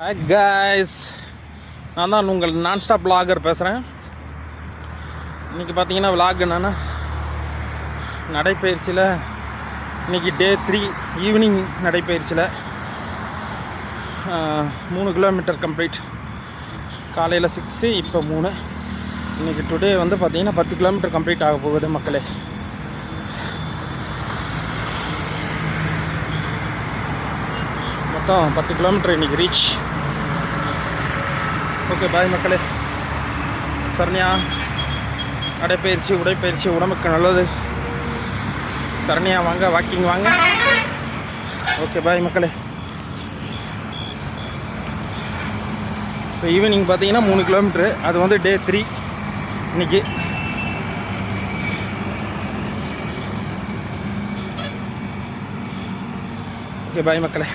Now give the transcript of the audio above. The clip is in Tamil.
ஹாய் காய்ஸ், நான் தான் உங்கள் நான்ஸ்டாப் விலாகர் பேசுகிறேன். இன்றைக்கி பார்த்தீங்கன்னா விலாக் என்னென்னா நடைப்பயிற்சியில் இன்றைக்கி டே 3 ஈவினிங் நடைப்பயிற்சியில் 3 கிலோமீட்டர் கம்ப்ளீட். காலையில் 6, இப்போ 3. இன்றைக்கி டுடே வந்து பார்த்திங்கன்னா 10 கிலோமீட்டர் கம்ப்ளீட் ஆக போகுது மக்களே. மொத்தம் 10 கிலோமீட்டர் இன்றைக்கி ரீச். ஓகே, பாய் மக்களே. சரண்யா நடைப்பயிற்சி உடைப்பயிற்சி உடம்புக்கு நல்லது. சரண்யா வாங்க, வாக்கிங் வாங்க. ஓகே, பாய் மக்களே. இப்போ ஈவினிங் பார்த்தீங்கன்னா 3 கிலோமீட்ரு, அது வந்து டே 3 இன்னைக்கு. ஓகே, பாய் மக்களே.